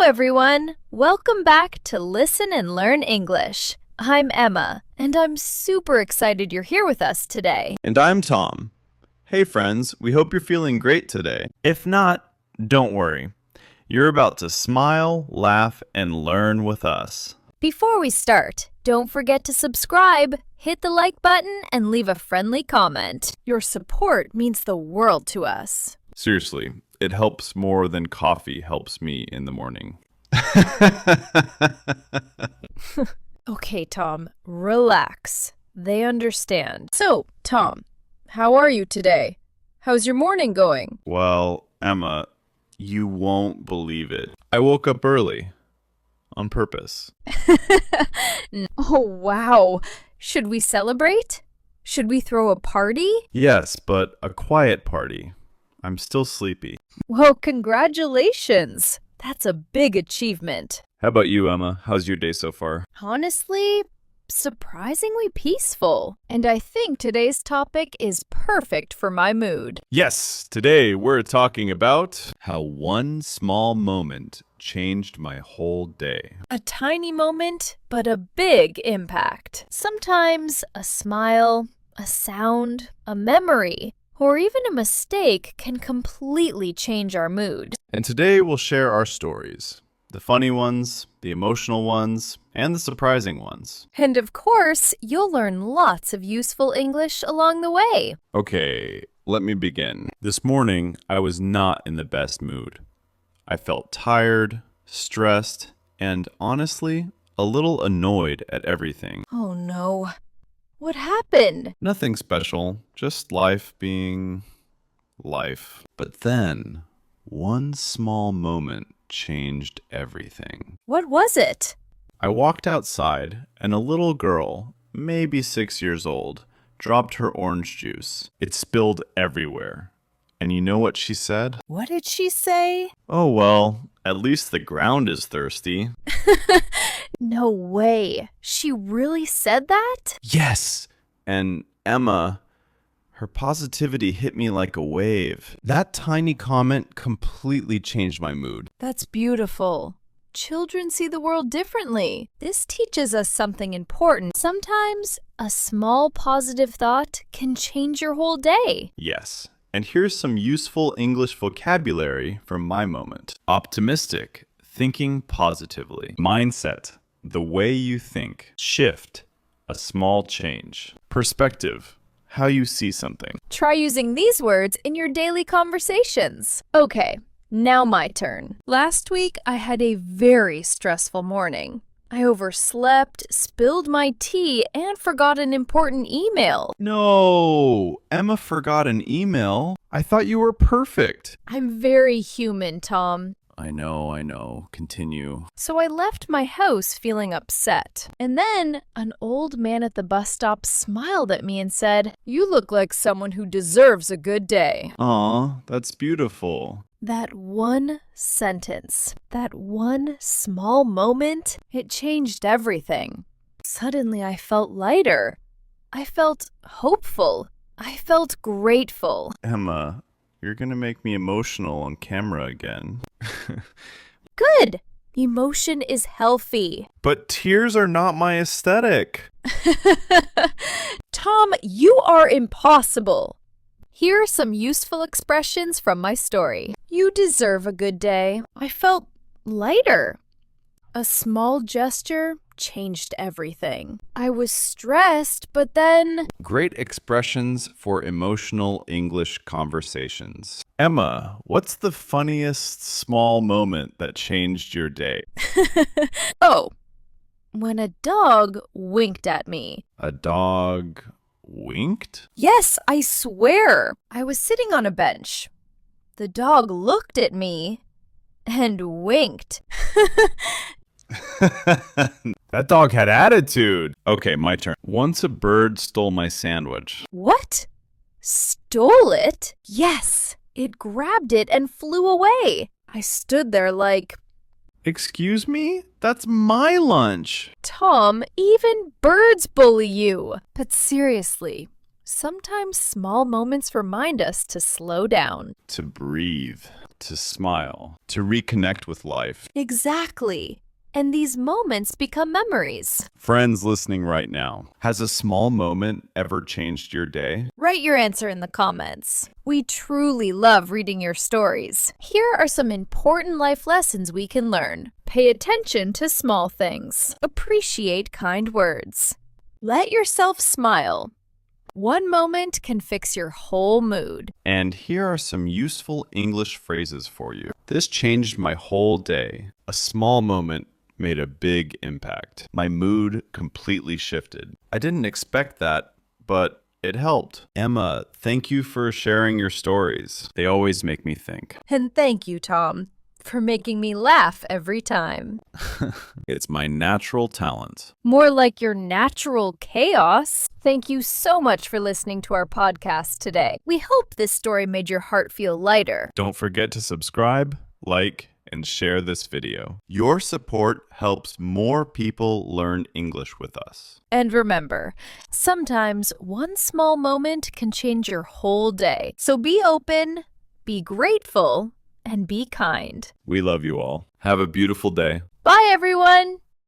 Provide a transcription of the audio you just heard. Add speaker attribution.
Speaker 1: everyone! Welcome back to Listen and Learn English. I'm Emma, and I'm super excited you're here with us today.
Speaker 2: And I'm Tom. Hey friends, we hope you're feeling great today. If not, don't worry. You're about to smile, laugh, and learn with us.
Speaker 1: Before we start, don't forget to subscribe, hit the like button, and leave a friendly comment. Your support means the world to us.
Speaker 2: Seriously, it helps more than coffee helps me in the morning.
Speaker 1: Okay, Tom, relax. They understand. So, Tom, how are you today? How's your morning going?
Speaker 2: Well, Emma, you won't believe it. I woke up early. On purpose.
Speaker 1: Oh, wow. Should we celebrate? Should we throw a party?
Speaker 2: Yes, but a quiet party. I'm still sleepy.
Speaker 1: Well, congratulations. That's a big achievement.
Speaker 2: How about you, Emma? How's your day so far?
Speaker 1: Honestly, surprisingly peaceful. And I think today's topic is perfect for my mood.
Speaker 2: Yes, today we're talking about how one small moment changed my whole day.
Speaker 1: A tiny moment, but a big impact. Sometimes a smile, a sound, a memory, or even a mistake can completely change our mood.
Speaker 2: And today we'll share our stories. The funny ones, the emotional ones, and the surprising ones.
Speaker 1: And of course, you'll learn lots of useful English along the way.
Speaker 2: Okay, let me begin. This morning, I was not in the best mood. I felt tired, stressed, and honestly, a little annoyed at everything.
Speaker 1: Oh no. What happened?
Speaker 2: Nothing special, just life being life. But then, one small moment changed everything.
Speaker 1: What was it?
Speaker 2: I walked outside, and a little girl, maybe 6 years old, dropped her orange juice. It spilled everywhere. And you know what she said?
Speaker 1: What did she say?
Speaker 2: Oh well, at least the ground is thirsty.
Speaker 1: No way. She really said that?
Speaker 2: Yes! And Emma, her positivity hit me like a wave. That tiny comment completely changed my mood.
Speaker 1: That's beautiful. Children see the world differently. This teaches us something important. Sometimes a small positive thought can change your whole day.
Speaker 2: Yes. And here's some useful English vocabulary from my moment. Optimistic, thinking positively. Mindset, the way you think. Shift, a small change. Perspective, how you see something.
Speaker 1: Try using these words in your daily conversations. Okay, now my turn. Last week, I had a very stressful morning. I overslept, spilled my tea, and forgot an important email.
Speaker 2: No, Emma forgot an email. I thought you were perfect.
Speaker 1: I'm very human, Tom.
Speaker 2: I know. Continue.
Speaker 1: So I left my house feeling upset. And then an old man at the bus stop smiled at me and said, "You look like someone who deserves a good day."
Speaker 2: Aw, that's beautiful.
Speaker 1: That one sentence, that one small moment, it changed everything. Suddenly I felt lighter. I felt hopeful. I felt grateful.
Speaker 2: Emma, you're gonna make me emotional on camera again.
Speaker 1: Good. Emotion is healthy.
Speaker 2: But tears are not my aesthetic.
Speaker 1: Tom, you are impossible. Here are some useful expressions from my story. You deserve a good day. I felt lighter. A small gesture changed everything. I was stressed, but then...
Speaker 2: Great expressions for emotional English conversations. Emma, what's the funniest small moment that changed your day?
Speaker 1: Oh, when a dog winked at me.
Speaker 2: A dog winked?
Speaker 1: Yes, I swear. I was sitting on a bench. The dog looked at me and winked.
Speaker 2: That dog had attitude. Okay, my turn. Once a bird stole my sandwich.
Speaker 1: What? Stole it? Yes, it grabbed it and flew away. I stood there like,
Speaker 2: Excuse me? That's my lunch.
Speaker 1: Tom, even birds bully you. But seriously, sometimes small moments remind us to slow down.
Speaker 2: To breathe. to smile, to reconnect with life.
Speaker 1: Exactly. And these moments become memories.
Speaker 2: Friends listening right now, has a small moment ever changed your day?
Speaker 1: Write your answer in the comments. We truly love reading your stories. Here are some important life lessons we can learn. Pay attention to small things. Appreciate kind words. Let yourself smile. One moment can fix your whole mood.
Speaker 2: And here are some useful English phrases for you. This changed my whole day. A small moment made a big impact. My mood completely shifted. I didn't expect that, but it helped. Emma, thank you for sharing your stories. They always make me think.
Speaker 1: And thank you, Tom, for making me laugh every time.
Speaker 2: It's my natural talent.
Speaker 1: More like your natural chaos. Thank you so much for listening to our podcast today. We hope this story made your heart feel lighter.
Speaker 2: Don't forget to subscribe, like, and share this video. Your support helps more people learn English with us.
Speaker 1: And remember, sometimes one small moment can change your whole day. So be open, be grateful, and be kind.
Speaker 2: We love you all. Have a beautiful day.
Speaker 1: Bye, everyone!